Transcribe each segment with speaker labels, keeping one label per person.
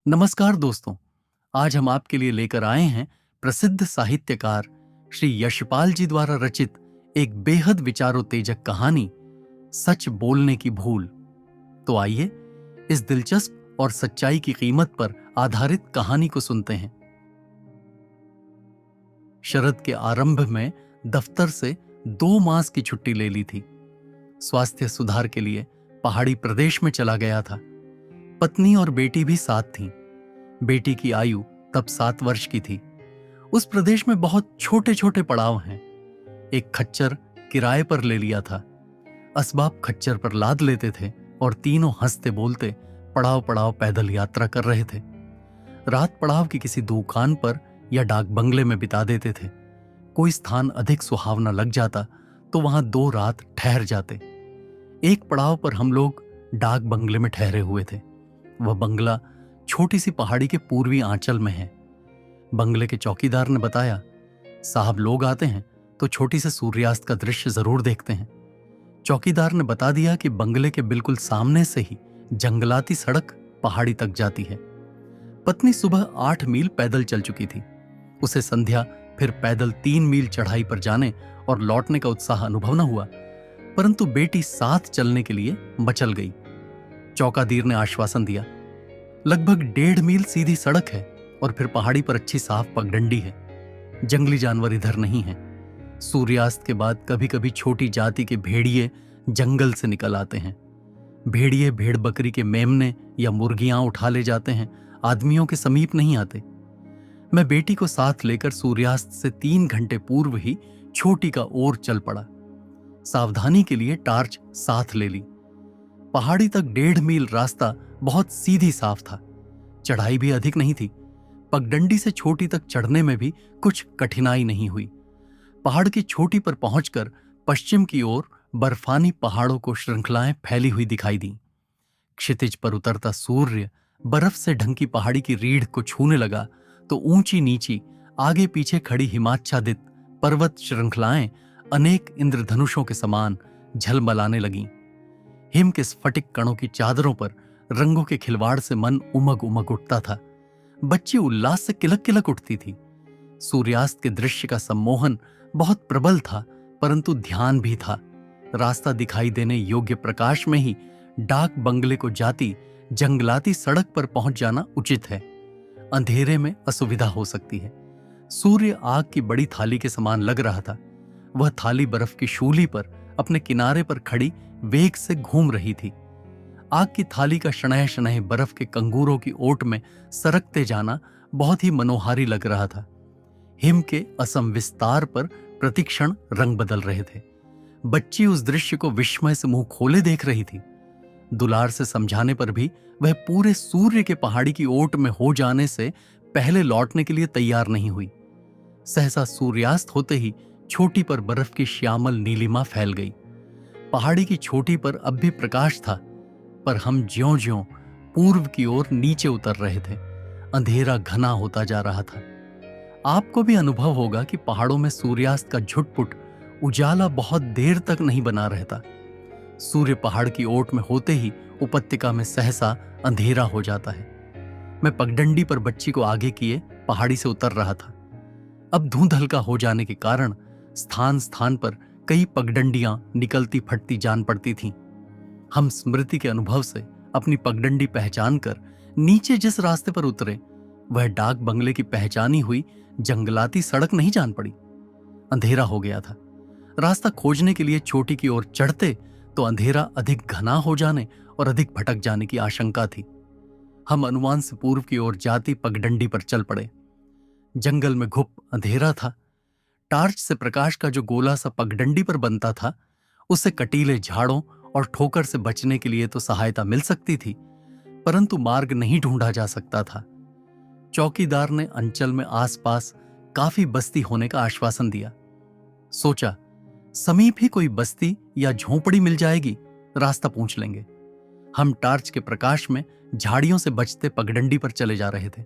Speaker 1: नमस्कार दोस्तों। आज हम आपके लिए लेकर आए हैं प्रसिद्ध साहित्यकार श्री यशपाल जी द्वारा रचित एक बेहद विचारोत्तेजक कहानी, सच बोलने की भूल। तो आइए इस दिलचस्प और सच्चाई की कीमत पर आधारित कहानी को सुनते हैं। शरद के आरंभ में दफ्तर से 2 मास की छुट्टी ले ली थी। स्वास्थ्य सुधार के लिए पहाड़ी प्रदेश में चला गया था। पत्नी और बेटी भी साथ थीं। बेटी की आयु तब 7 वर्ष की थी। उस प्रदेश में बहुत छोटे छोटे पड़ाव हैं। एक खच्चर किराए पर ले लिया था। असबाब खच्चर पर लाद लेते थे और तीनों हंसते बोलते पड़ाव पड़ाव पैदल यात्रा कर रहे थे। रात पड़ाव की किसी दुकान पर या डाक बंगले में बिता देते थे। कोई स्थान अधिक सुहावना लग जाता तो वहां 2 रात ठहर जाते। एक पड़ाव पर हम लोग डाक बंगले में ठहरे हुए थे। वह बंगला छोटी सी पहाड़ी के पूर्वी आंचल में है। बंगले के चौकीदार ने बताया, साहब लोग आते हैं तो छोटी से सूर्यास्त का दृश्य जरूर देखते हैं। चौकीदार ने बता दिया कि बंगले के बिल्कुल सामने से ही जंगलाती सड़क पहाड़ी तक जाती है। पत्नी सुबह 8 मील पैदल चल चुकी थी। उसे संध्या फिर पैदल 3 मील चढ़ाई पर जाने और लौटने का उत्साह अनुभव न हुआ, परंतु बेटी साथ चलने के लिए मचल गई। चौकादीर ने आश्वासन दिया, लगभग 1.5 मील सीधी सड़क है और फिर पहाड़ी पर अच्छी साफ पगडंडी है। जंगली जानवर इधर नहीं है। सूर्यास्त के बाद कभी कभी छोटी जाति के भेड़िए जंगल से निकल आते हैं। भेड़िए भेड़ बकरी के मेमने या मुर्गियां उठा ले जाते हैं, आदमियों के समीप नहीं आते। मैं बेटी को साथ लेकर सूर्यास्त से 3 घंटे पूर्व ही छोटी का ओर चल पड़ा। सावधानी के लिए टार्च साथ ले ली। पहाड़ी तक 1.5 मील रास्ता बहुत सीधी साफ था। चढ़ाई भी अधिक नहीं थी। पगडंडी से छोटी तक चढ़ने में भी कुछ कठिनाई नहीं हुई। पहाड़ की छोटी पर पहुंचकर पश्चिम की ओर बर्फानी पहाड़ों को श्रृंखलाएं फैली हुई दिखाई दी। क्षितिज पर उतरता सूर्य बर्फ से ढंकी पहाड़ी की रीढ़ को छूने लगा तो ऊंची नीची आगे पीछे खड़ी हिमाच्छादित पर्वत श्रृंखलाएं अनेक इंद्रधनुषों के समान झलमलाने लगीं। हिम के स्फटिक कणों की चादरों पर रंगों के खिलवाड़ से मन उमग उमग उठता था। बच्ची उल्लास से किलक किलक उठती थी। सूर्यास्त के दृश्य का सम्मोहन बहुत प्रबल था, परंतु ध्यान भी था। रास्ता दिखाई देने योग्य प्रकाश में ही डाक बंगले को जाती जंगलाती सड़क पर पहुंच जाना उचित है। अंधेरे में असुविधा हो सकती है। सूर्य आग की बड़ी थाली के समान लग रहा था। वह थाली बर्फ की शूली पर अपने किनारे पर खड़ी वेग से घूम रही थी। आग की थाली का शनैः शनैः बर्फ के कंगूरों की ओट में सरकते जाना बहुत ही मनोहारी लग रहा था। हिम के असम विस्तार पर प्रतिक्षण रंग बदल रहे थे। बच्ची उस दृश्य को विस्मय से मुंह खोले देख रही थी। दुलार से समझाने पर भी वह पूरे सूर्य के पहाड़ी की ओट में हो जाने से पहले लौटने के लिए तैयार नहीं हुई। सहसा सूर्यास्त होते ही छोटी पर बर्फ की श्यामल नीलिमा फैल गई। पहाड़ी की छोटी पर अब भी प्रकाश था, पर हम ज्यों-ज्यों पूर्व की ओर नीचे उतर रहे थे, अंधेरा घना होता जा रहा था। आपको भी अनुभव होगा कि पहाड़ों में सूर्यास्त का झुटपुट उजाला बहुत देर तक नहीं बना रहता। सूर्य पहाड़ की ओट में होते ही उपत्यका में सहसा अंधेरा हो जाता है। मैं पगडंडी पर बच्ची को आगे किए पहाड़ी से उतर रहा था। अब धुंध हल्का हो जाने के कारण स्थान स्थान पर कई पगडंडियां निकलती फटती जान पड़ती थीं। हम स्मृति के अनुभव से अपनी पगडंडी पहचान कर नीचे जिस रास्ते पर उतरे, वह डाक बंगले की पहचानी हुई जंगलाती सड़क नहीं जान पड़ी। अंधेरा हो गया था। रास्ता खोजने के लिए छोटी की ओर चढ़ते तो अंधेरा अधिक घना हो जाने और अधिक भटक जाने की आशंका थी। हम अनुमान से पूर्व की ओर जाती पगडंडी पर चल पड़े। जंगल में घुप अंधेरा था। टार्च से प्रकाश का जो गोला सा पगडंडी पर बनता था, उससे कटीले झाड़ों और ठोकर से बचने के लिए तो सहायता मिल सकती थी, परंतु मार्ग नहीं ढूंढा जा सकता था। चौकीदार ने अंचल में आसपास काफी बस्ती होने का आश्वासन दिया। सोचा, समीप ही कोई बस्ती या झोंपड़ी मिल जाएगी, रास्ता पूछ लेंगे। हम टार्च के प्रकाश में झाड़ियों से बचते पगडंडी पर चले जा रहे थे।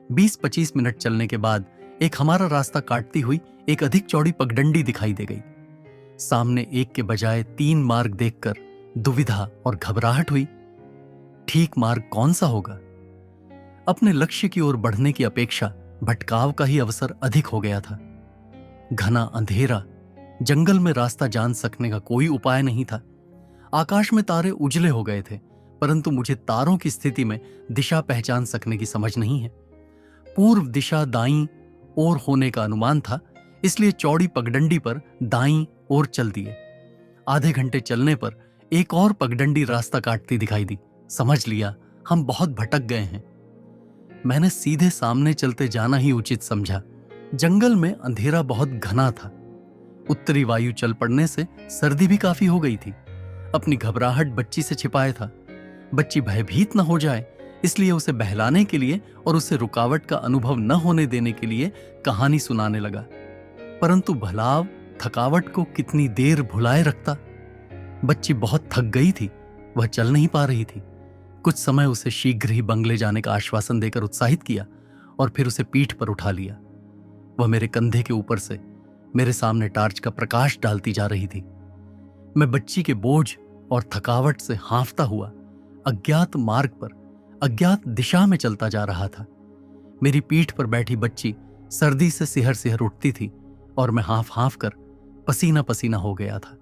Speaker 1: 20-25 मिनट चलने के बाद एक हमारा रास्ता काटती हुई एक अधिक चौड़ी पगडंडी दिखाई दे गई। सामने एक के बजाय 3 मार्ग देखकर दुविधा और घबराहट हुई। ठीक मार्ग कौन सा होगा? अपने लक्ष्य की ओर बढ़ने की अपेक्षा भटकाव का ही अवसर अधिक हो गया था। घना अंधेरा, जंगल में रास्ता जान सकने का कोई उपाय नहीं था। आकाश में तारे उजले हो गए थे, परंतु मुझे तारों की स्थिति में दिशा पहचान सकने की समझ नहीं है। पूर्व दिशा दाईं ओर होने का अनुमान था, इसलिए चौड़ी पगडंडी पर दाईं ओर चल दिए। आधे घंटे चलने पर एक और पगडंडी रास्ता काटती दिखाई दी। समझ लिया हम बहुत भटक गए हैं। मैंने सीधे सामने चलते जाना ही उचित समझा। जंगल में अंधेरा बहुत घना था। उत्तरी वायु चल पड़ने से सर्दी भी काफी हो गई थी। अपनी घबराहट बच्ची से छिपाया था। बच्ची भयभीत न हो जाए, इसलिए उसे बहलाने के लिए और उसे रुकावट का अनुभव न होने देने के लिए कहानी सुनाने लगा। परंतु भलाव थकावट को कितनी देर भुलाए रखता। बच्ची बहुत थक गई थी, वह चल नहीं पा रही थी। कुछ समय उसे शीघ्र ही बंगले जाने का आश्वासन देकर उत्साहित किया और फिर उसे पीठ पर उठा लिया। वह मेरे कंधे के ऊपर से मेरे सामने टार्च का प्रकाश डालती जा रही थी। मैं बच्ची के बोझ और थकावट से हांफता हुआ अज्ञात मार्ग पर अज्ञात दिशा में चलता जा रहा था। मेरी पीठ पर बैठी बच्ची सर्दी से सिहर सिहर उठती थी और मैं हांफ हांफ कर पसीना पसीना हो गया था।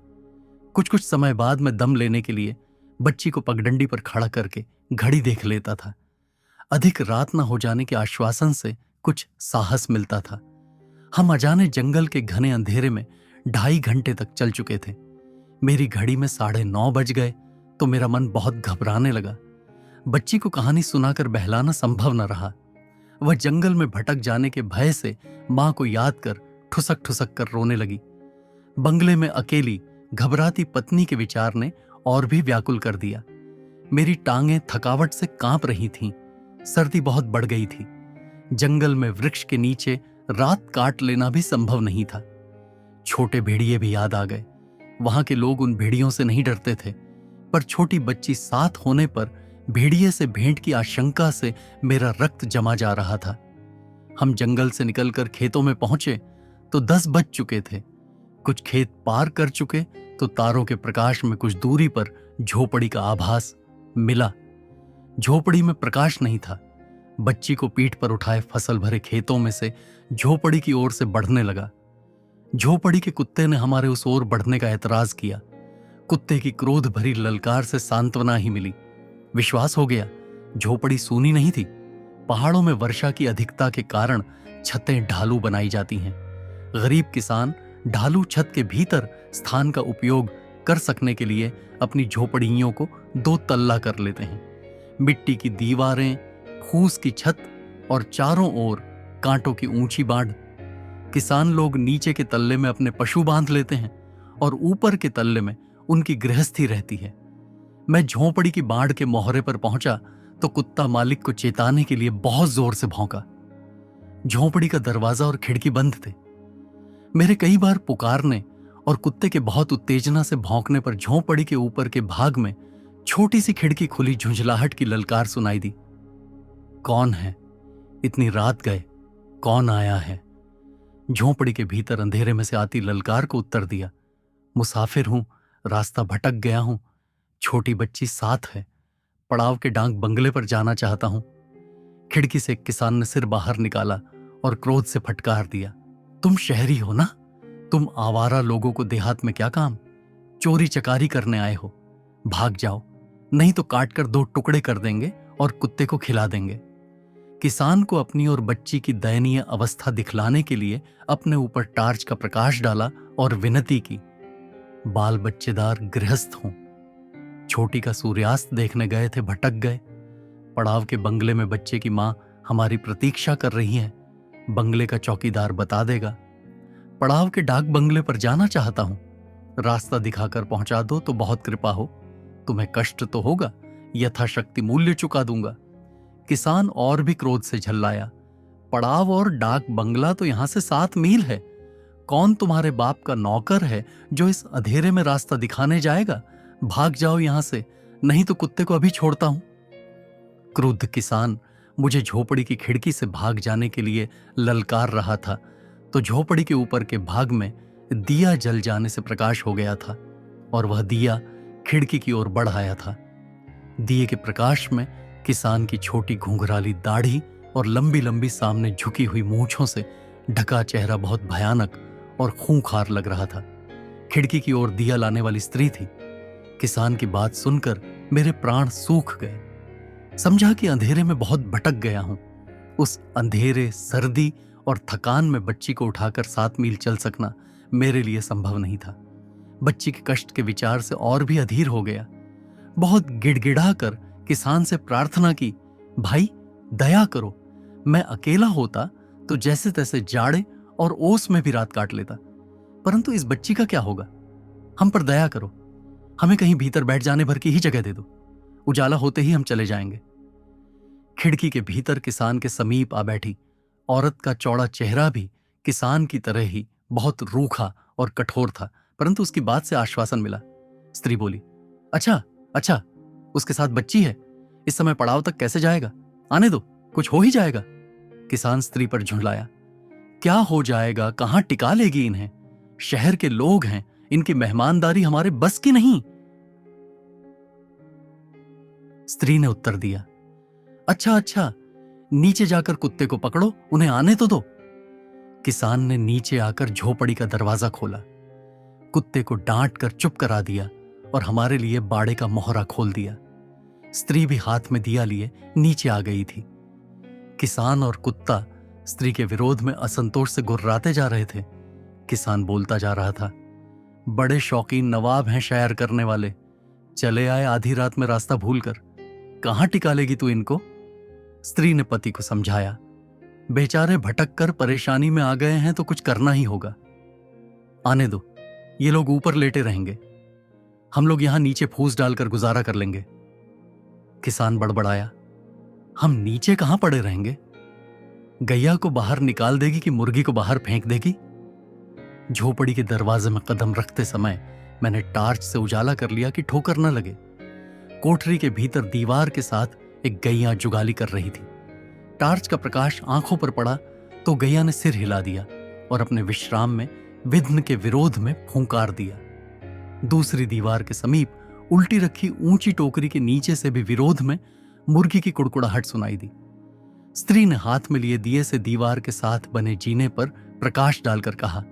Speaker 1: कुछ समय बाद मैं दम लेने के लिए बच्ची को पगडंडी पर खड़ा करके घड़ी देख लेता था। अधिक रात न हो जाने के आश्वासन से कुछ साहस मिलता था। हम अजाने जंगल के घने अंधेरे में 2.5 घंटे तक चल चुके थे। मेरी घड़ी में 9:30 बज गए तो मेरा मन बहुत घबराने लगा। बच्ची को कहानी सुनाकर बहलाना संभव न रहा। वह जंगल में भटक जाने के भय से मां को याद कर ठुसक ठुसक कर रोने लगी। बंगले में अकेली घबराती पत्नी के विचार ने और भी व्याकुल कर दिया। मेरी टांगें थकावट से कांप रही थीं। सर्दी बहुत बढ़ गई थी। जंगल में वृक्ष के नीचे रात काट लेना भी संभव नहीं था। छोटे भेड़िए भी याद आ गए। वहां के लोग उन भेड़ियों से नहीं डरते थे, पर छोटी बच्ची साथ होने पर भेड़िए से भेंट की आशंका से मेरा रक्त जमा जा रहा था। हम जंगल से निकलकर खेतों में पहुंचे तो 10 बज चुके थे। कुछ खेत पार कर चुके तो तारों के प्रकाश में कुछ दूरी पर झोपड़ी का आभास मिला। झोपड़ी में प्रकाश नहीं था। बच्ची को पीठ पर उठाए फसल भरे खेतों में से झोपड़ी की ओर से बढ़ने लगा। झोपड़ी के कुत्ते ने हमारे उस ओर बढ़ने का एतराज किया। कुत्ते की क्रोध भरी ललकार से सांत्वना ही मिली। विश्वास हो गया झोपड़ी सूनी नहीं थी। पहाड़ों में वर्षा की अधिकता के कारण छतें ढालू बनाई जाती हैं। गरीब किसान ढालू छत के भीतर स्थान का उपयोग कर सकने के लिए अपनी झोपड़ियों को 2 तल्ला कर लेते हैं। मिट्टी की दीवारें, फूस की छत और चारों ओर कांटों की ऊंची बाढ़। किसान लोग नीचे के तल्ले में अपने पशु बांध लेते हैं और ऊपर के तल्ले में उनकी गृहस्थी रहती है। मैं झोपड़ी की बाढ़ के मोहरे पर पहुंचा तो कुत्ता मालिक को चेताने के लिए बहुत जोर से भौंका। झोपड़ी का दरवाजा और खिड़की बंद थे। मेरे कई बार पुकारने और कुत्ते के बहुत उत्तेजना से भौंकने पर झोपड़ी के ऊपर के भाग में छोटी सी खिड़की खुली झुंझलाहट की ललकार सुनाई दी। कौन है? इतनी रात गए, कौन आया है? झोपड़ी के भीतर अंधेरे में से आती ललकार को उत्तर दिया, मुसाफिर हूं, रास्ता भटक गया हूं। छोटी बच्ची साथ है। पड़ाव के डांग बंगले पर जाना चाहता हूं। खिड़की से एक किसान ने सिर बाहर निकाला और क्रोध से फटकार दिया, तुम शहरी हो ना? तुम आवारा लोगों को देहात में क्या काम? चोरी चकारी करने आए हो? भाग जाओ, नहीं तो काटकर 2 टुकड़े कर देंगे और कुत्ते को खिला देंगे। किसान को अपनी और बच्ची की दयनीय अवस्था दिखलाने के लिए अपने ऊपर टार्च का प्रकाश डाला और विनती की, बाल बच्चेदार गृहस्थ हूं। छोटी का सूर्यास्त देखने गए थे, भटक गए। पड़ाव के बंगले में बच्चे की मां हमारी प्रतीक्षा कर रही है। बंगले का चौकीदार बता देगा। पड़ाव के डाक बंगले पर जाना चाहता हूं। रास्ता दिखाकर पहुंचा दो तो बहुत कृपा हो। तुम्हें कष्ट तो होगा, यथाशक्ति मूल्य चुका दूंगा। किसान और भी क्रोध से झल्लाया, पड़ाव और डाक बंगला तो यहां से 7 मील है। कौन तुम्हारे बाप का नौकर है जो इस अंधेरे में रास्ता दिखाने जाएगा? भाग जाओ यहां से, नहीं तो कुत्ते को अभी छोड़ता हूं। क्रुद्ध किसान मुझे झोपड़ी की खिड़की से भाग जाने के लिए ललकार रहा था तो झोपड़ी के ऊपर के भाग में दिया जल जाने से प्रकाश हो गया था और वह दिया खिड़की की ओर बढ़ आया था। दिए के प्रकाश में किसान की छोटी घुंघराली दाढ़ी और लंबी लंबी सामने झुकी हुई मूंछों से ढका चेहरा बहुत भयानक और खूंखार लग रहा था। खिड़की की ओर दिया लाने वाली स्त्री थी। किसान की बात सुनकर मेरे प्राण सूख गए। समझा कि अंधेरे में बहुत भटक गया हूं। उस अंधेरे, सर्दी और थकान में बच्ची को उठाकर 7 मील चल सकना मेरे लिए संभव नहीं था। बच्ची के कष्ट के विचार से और भी अधीर हो गया। बहुत गिड़गिड़ा कर किसान से प्रार्थना की, भाई दया करो, मैं अकेला होता तो जैसे तैसे जाड़े और ओस में भी रात काट लेता, परंतु इस बच्ची का क्या होगा? हम पर दया करो, हमें कहीं भीतर बैठ जाने भर की ही जगह दे दो, उजाला होते ही हम चले जाएंगे। खिड़की के भीतर किसान के समीप आ बैठी औरत का चौड़ा चेहरा भी किसान की तरह ही बहुत रूखा और कठोर था, परंतु उसकी बात से आश्वासन मिला। स्त्री बोली, अच्छा अच्छा, उसके साथ बच्ची है, इस समय पड़ाव तक कैसे जाएगा? आने दो, कुछ हो ही जाएगा। किसान स्त्री पर झुंडलाया, क्या हो जाएगा? कहां टिका लेगी इन्हें? शहर के लोग हैं, इनकी मेहमानदारी हमारे बस की नहीं। स्त्री ने उत्तर दिया, अच्छा अच्छा, नीचे जाकर कुत्ते को पकड़ो, उन्हें आने तो दो। किसान ने नीचे आकर झोपड़ी का दरवाजा खोला, कुत्ते को डांट कर चुप करा दिया और हमारे लिए बाड़े का मोहरा खोल दिया। स्त्री भी हाथ में दिया लिए नीचे आ गई थी। किसान और कुत्ता स्त्री के विरोध में असंतोष से गुर्राते जा रहे थे। किसान बोलता जा रहा था, बड़े शौकीन नवाब हैं शायर करने वाले, चले आए आधी रात में रास्ता भूलकर, कहां टिका लेगी तू इनको? स्त्री ने पति को समझाया, बेचारे भटक कर परेशानी में आ गए हैं तो कुछ करना ही होगा, आने दो, ये लोग ऊपर लेटे रहेंगे, हम लोग यहां नीचे फूस डालकर गुजारा कर लेंगे। किसान बड़बड़ाया, हम नीचे कहां पड़े रहेंगे? गैया को बाहर निकाल देगी कि मुर्गी को बाहर फेंक देगी? झोपड़ी के दरवाजे में कदम रखते समय मैंने टार्च से उजाला कर लिया कि ठोकर न लगे। कोठरी के भीतर दीवार के साथ एक गैया जुगाली कर रही थी। टार्च का प्रकाश आंखों पर पड़ा तो गैया ने सिर हिला दिया और अपने विश्राम में विघ्न के विरोध में फूंकार दिया। दूसरी दीवार के समीप उल्टी रखी ऊंची टोकरी के नीचे से भी विरोध में मुर्गी की कुड़कुड़ाहट सुनाई दी। स्त्री ने हाथ में लिए दिए से दीवार के साथ बने जीने पर प्रकाश डालकर कहा,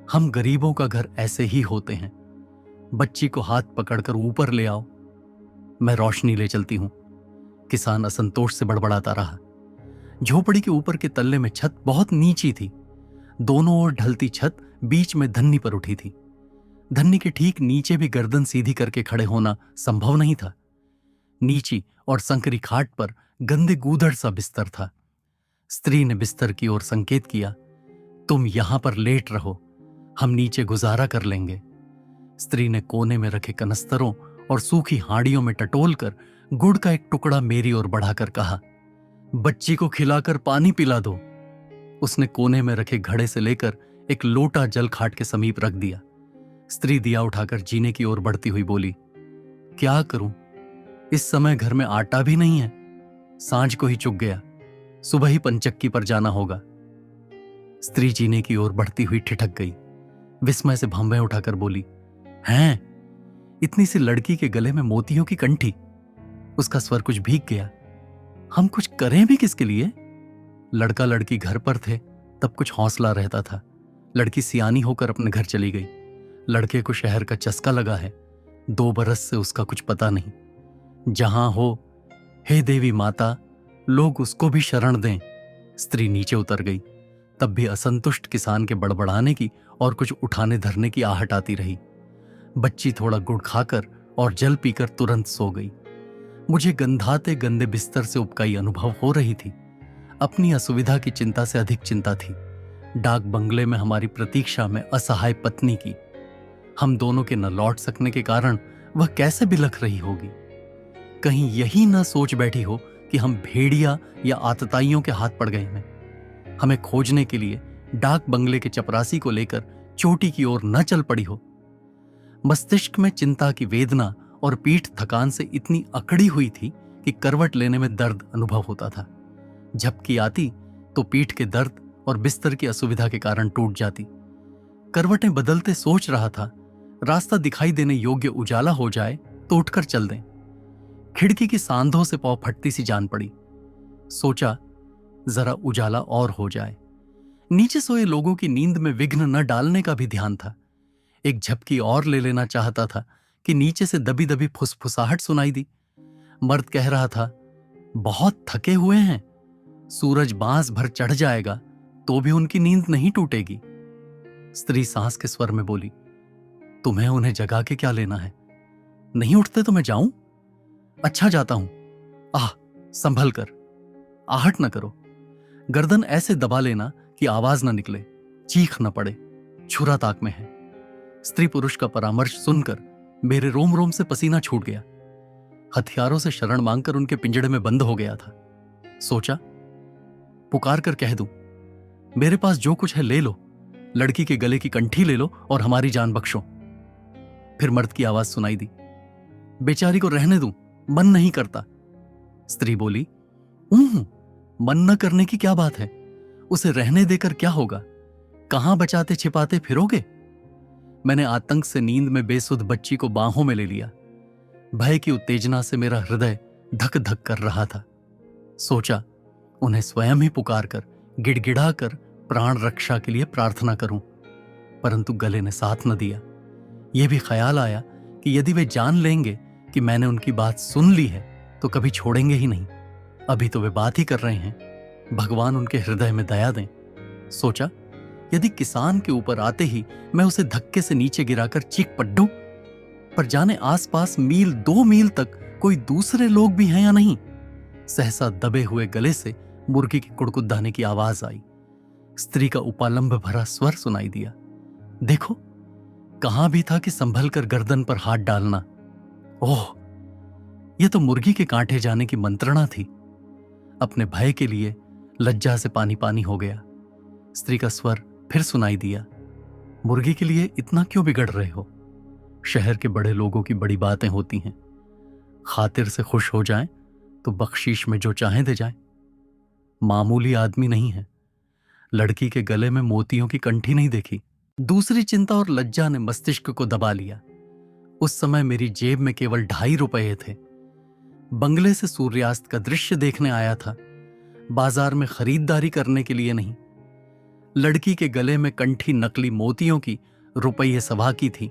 Speaker 1: हम गरीबों का घर ऐसे ही होते हैं, बच्ची को हाथ पकड़कर ऊपर ले आओ, मैं रोशनी ले चलती हूं। किसान असंतोष से बड़बड़ाता रहा। झोपड़ी के ऊपर के तल्ले में छत बहुत नीची थी। दोनों ओर ढलती छत बीच में धन्नी पर उठी थी। धन्नी के ठीक नीचे भी गर्दन सीधी करके खड़े होना संभव नहीं था। नीची और संकरी खाट पर गंदे गूदड़ सा बिस्तर था। स्त्री ने बिस्तर की ओर संकेत किया, तुम यहां पर लेट रहो, हम नीचे गुजारा कर लेंगे। स्त्री ने कोने में रखे कनस्तरों और सूखी हाड़ियों में टटोल कर गुड़ का एक टुकड़ा मेरी ओर बढ़ाकर कहा, बच्ची को खिलाकर पानी पिला दो। उसने कोने में रखे घड़े से लेकर एक लोटा जल खाट के समीप रख दिया। स्त्री दिया उठाकर जीने की ओर बढ़ती हुई बोली, क्या करूं, इस समय घर में आटा भी नहीं है, सांझ को ही चुक गया, सुबह ही पंचक्की पर जाना होगा। स्त्री जीने की ओर बढ़ती हुई ठिठक गई। विस्मय से भंभे उठाकर बोली, हैं, इतनी सी लड़की के गले में मोतियों की कंठी। उसका स्वर कुछ भीग गया। हम कुछ करें भी किसके लिए? लड़का लड़की घर पर थे तब कुछ हौसला रहता था। लड़की सियानी होकर अपने घर चली गई। लड़के को शहर का चस्का लगा है। 2 बरस से उसका कुछ पता नहीं। जहां हो, हे देवी माता, लोग उसको भी शरण दें। स्त्री नीचे उतर गई। तब भी असंतुष्ट किसान के बड़बड़ाने की और कुछ उठाने धरने की आहट आती रही। बच्ची थोड़ा गुड़ खाकर और जल पीकर तुरंत सो गई। मुझे गंधाते गंदे बिस्तर से उबकाई अनुभव हो रही थी। अपनी असुविधा की चिंता से अधिक चिंता थी डाक बंगले में हमारी प्रतीक्षा में असहाय पत्नी की। हम दोनों के न लौट सकने के कारण वह कैसे बिलख रही होगी। कहीं यही न सोच बैठी हो कि हम भेड़िया या आतताइयों के हाथ पड़ गए हैं। हमें खोजने के लिए डाक बंगले के चपरासी को लेकर चोटी की ओर न चल पड़ी हो। मस्तिष्क में चिंता की वेदना और पीठ थकान से इतनी अकड़ी हुई थी कि करवट लेने में दर्द अनुभव होता था। झपकी आती तो पीठ के दर्द और बिस्तर की असुविधा के कारण टूट जाती। करवटें बदलते सोच रहा था, रास्ता दिखाई देने योग्य उजाला हो जाए तो उठकर चल दें। खिड़की की सांधों से पौ फटती सी जान पड़ी। सोचा जरा उजाला और हो जाए। नीचे सोए लोगों की नींद में विघ्न न डालने का भी ध्यान था। एक झपकी और ले लेना चाहता था कि नीचे से दबी दबी फुसफुसाहट सुनाई दी। मर्द कह रहा था, बहुत थके हुए हैं, सूरज बांस भर चढ़ जाएगा तो भी उनकी नींद नहीं टूटेगी। स्त्री सांस के स्वर में बोली, तुम्हें उन्हें जगा के क्या लेना है? नहीं उठते तो मैं जाऊं? अच्छा जाता हूं। आह, संभल कर, आहट न करो। गर्दन ऐसे दबा लेना कि आवाज न निकले, चीख न पड़े, छुरा ताक में है। स्त्री पुरुष का परामर्श सुनकर मेरे रोम रोम से पसीना छूट गया। हथियारों से शरण मांगकर उनके पिंजड़े में बंद हो गया था। सोचा पुकार कर कह दूं, मेरे पास जो कुछ है ले लो, लड़की के गले की कंठी ले लो और हमारी जान बख्शो। फिर मर्द की आवाज सुनाई दी, बेचारी को रहने दूं, मन नहीं करता। स्त्री बोली, मन न करने की क्या बात है, उसे रहने देकर क्या होगा, कहां बचाते छिपाते फिरोगे? मैंने आतंक से नींद में बेसुध बच्ची को बाहों में ले लिया। भय की उत्तेजना से मेरा हृदय धक धक कर रहा था। सोचा उन्हें स्वयं ही पुकार कर, गिड़गिड़ा कर प्राण रक्षा के लिए प्रार्थना करूं, परंतु गले ने साथ न दिया। यह भी ख्याल आया कि यदि वे जान लेंगे कि मैंने उनकी बात सुन ली है तो कभी छोड़ेंगे ही नहीं। अभी तो वे बात ही कर रहे हैं, भगवान उनके हृदय में दया दें। सोचा यदि किसान के ऊपर आते ही मैं उसे धक्के से नीचे गिराकर चीख पड्डूं, पर जाने आसपास मील 2 मील तक कोई दूसरे लोग भी हैं या नहीं। सहसा दबे हुए गले से मुर्गी की कुड़कुड़ाने की आवाज आई। स्त्री का उपालंभ भरा स्वर सुनाई दिया, देखो कहां भी था कि संभल कर गर्दन पर हाथ डालना। ओह, यह तो मुर्गी के कांटे जाने की मंत्रणा थी। अपने भय के लिए लज्जा से पानी पानी हो गया। स्त्री का स्वर फिर सुनाई दिया, मुर्गी के लिए इतना क्यों बिगड़ रहे हो? शहर के बड़े लोगों की बड़ी बातें होती हैं, खातिर से खुश हो जाएं तो बख्शीश में जो चाहें दे जाएं। मामूली आदमी नहीं है, लड़की के गले में मोतियों की कंठी नहीं देखी। दूसरी चिंता और लज्जा ने मस्तिष्क को दबा लिया। उस समय मेरी जेब में केवल 2.5 रुपये थे। बंगले से सूर्यास्त का दृश्य देखने आया था, बाजार में खरीदारी करने के लिए नहीं। लड़की के गले में कंठी नकली मोतियों की रुपये सवा की थी।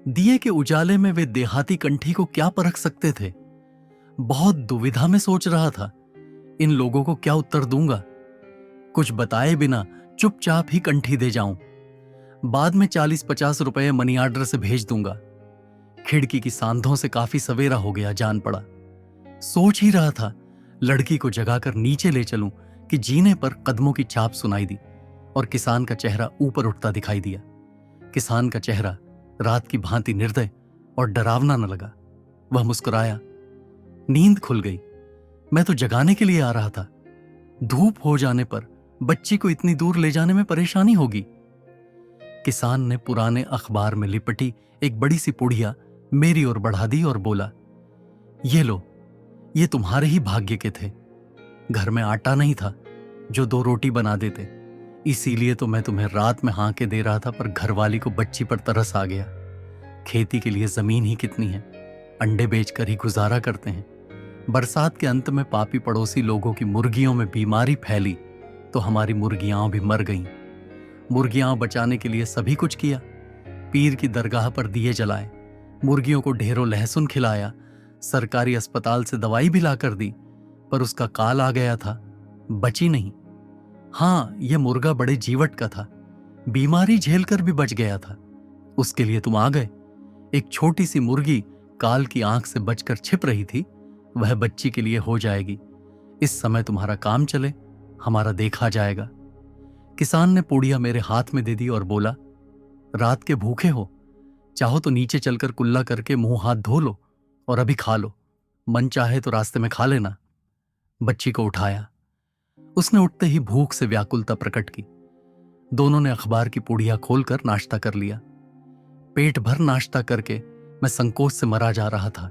Speaker 1: दिए के उजाले में वे देहाती कंठी को क्या परख सकते थे? बहुत दुविधा में सोच रहा था, इन लोगों को क्या उत्तर दूंगा। कुछ बताए बिना चुपचाप ही कंठी दे जाऊं, बाद में 40-50 रुपये मनी आर्डर से भेज दूंगा। खिड़की की सांधों से काफी सवेरा हो गया जान पड़ा। सोच ही रहा था लड़की को जगाकर नीचे ले चलूं कि जीने पर कदमों की छाप सुनाई दी और किसान का चेहरा ऊपर उठता दिखाई दिया। किसान का चेहरा रात की भांति निर्दय और डरावना न लगा। वह मुस्कुराया, नींद खुल गई, मैं तो जगाने के लिए आ रहा था। धूप हो जाने पर बच्ची को इतनी दूर ले जाने में परेशानी होगी। किसान ने पुराने अखबार में लिपटी एक बड़ी सी पुड़िया मेरी ओर बढ़ा दी और बोला, ये लो, ये तुम्हारे ही भाग्य के थे। घर में आटा नहीं था जो 2 रोटी बना देते, इसीलिए तो मैं तुम्हें रात में हाँके दे रहा था, पर घरवाली को बच्ची पर तरस आ गया। खेती के लिए जमीन ही कितनी है, अंडे बेचकर ही गुजारा करते हैं। बरसात के अंत में पापी पड़ोसी लोगों की मुर्गियों में बीमारी फैली तो हमारी मुर्गियां भी मर गईं। मुर्गियां बचाने के लिए सभी कुछ किया, पीर की दरगाह पर दिए जलाए, मुर्गियों को ढेरों लहसुन खिलाया, सरकारी अस्पताल से दवाई भी लाकर दी, पर उसका काल आ गया था, बची नहीं। हाँ, यह मुर्गा बड़े जीवट का था, बीमारी झेलकर भी बच गया था। उसके लिए तुम आ गए। एक छोटी सी मुर्गी काल की आंख से बचकर छिप रही थी, वह बच्ची के लिए हो जाएगी। इस समय तुम्हारा काम चले, हमारा देखा जाएगा। किसान ने पूड़िया मेरे हाथ में दे दी और बोला, रात के भूखे हो, चाहो तो नीचे चलकर कुल्ला करके मुंह हाथ धो लो और अभी खा लो, मन चाहे तो रास्ते में खा लेना। बच्ची को उठाया, उसने उठते ही भूख से व्याकुलता प्रकट की। दोनों ने अखबार की पुड़िया खोलकर नाश्ता कर लिया। पेट भर नाश्ता करके मैं संकोच से मरा जा रहा था।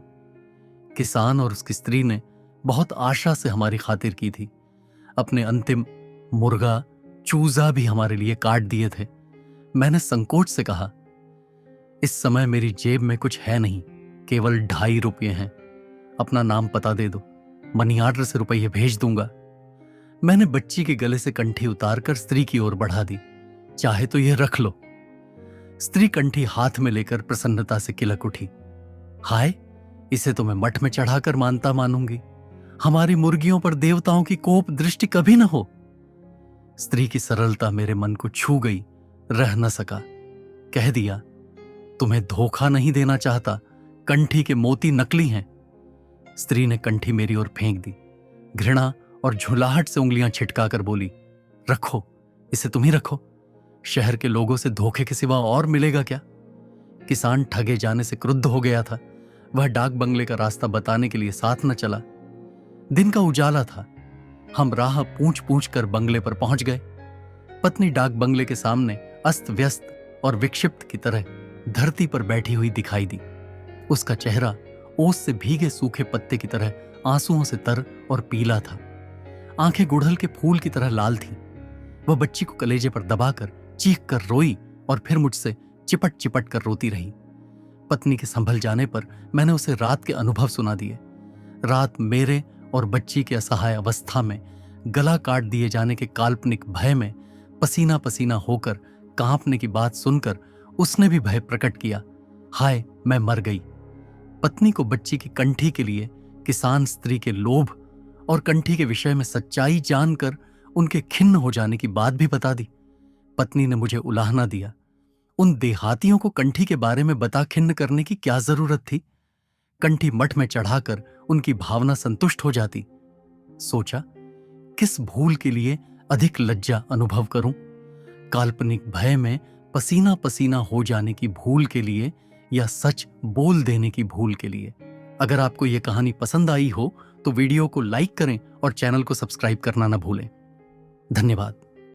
Speaker 1: किसान और उसकी स्त्री ने बहुत आशा से हमारी खातिर की थी, अपने अंतिम मुर्गा चूजा भी हमारे लिए काट दिए थे। मैंने संकोच से कहा, इस समय मेरी जेब में कुछ है नहीं, केवल 2.5 रुपये हैं। अपना नाम पता दे दो, मनी ऑर्डर से रुपये भेज दूंगा। मैंने बच्ची के गले से कंठी उतारकर स्त्री की ओर बढ़ा दी। चाहे तो यह रख लो। स्त्री कंठी हाथ में लेकर प्रसन्नता से किलक उठी। हाय, इसे तो मैं मठ में चढ़ाकर मानता मानूंगी। हमारी मुर्गियों पर देवताओं की कोप दृष्टि कभी न हो। स्त्री की सरलता मेरे मन को छू गई, रह न सका। कह दिया, तुम्हें धोखा नहीं देना चाहता, कंठी के मोती नकली हैं। स्त्री ने कंठी मेरी ओर फेंक दी। घृणा और झुलाहट से उंगलियां छिटकाकर बोली, रखो, इसे तुम ही रखो। शहर के लोगों से धोखे के सिवा और मिलेगा क्या? किसान ठगे जाने से क्रुद्ध हो गया था। वह डाक बंगले का रास्ता बताने के लिए साथ न चला। दिन का उजाला था। हम राह पूछ पूछ कर बंगले पर पहुंच गए। पत्नी डाक बंगले के सामने अस्त व्यस्त और विक्षिप्त की तरह धरती पर बैठी हुई दिखाई दी। उसका चेहरा ओस से भीगे सूखे पत्ते की तरह आंसुओं से तर और पीला था। आंखें गुड़हल के फूल की तरह लाल थीं। वह बच्ची को कलेजे पर दबाकर चीख कर रोई और फिर मुझसे चिपट चिपट कर रोती रही। पत्नी के संभल जाने पर मैंने उसे रात के अनुभव सुना दिए। रात मेरे और बच्ची की असहाय अवस्था में, गला काट दिए जाने के काल्पनिक भय में पसीना पसीना होकर कांपने की बात सुनकर उसने भी भय प्रकट किया। हाय, मैं मर गई। पत्नी को बच्ची की कंठी के लिए किसान स्त्री के लोभ और कंठी के विषय में सच्चाई जानकर उनके खिन्न हो जाने की बात भी बता दी। पत्नी ने मुझे उलाहना दिया। उन देहातियों को कंठी के बारे में बता खिन्न करने की क्या जरूरत थी? कंठी मठ में चढ़ाकर उनकी भावना संतुष्ट हो जाती। सोचा, किस भूल के लिए अधिक लज्जा अनुभव करूं? काल्पनिक भय में पसीना पसीना हो जाने की भूल के लिए या सच बोल देने की भूल के लिए? अगर आपको यह कहानी पसंद आई हो तो वीडियो को लाइक करें और चैनल को सब्सक्राइब करना न भूलें। धन्यवाद।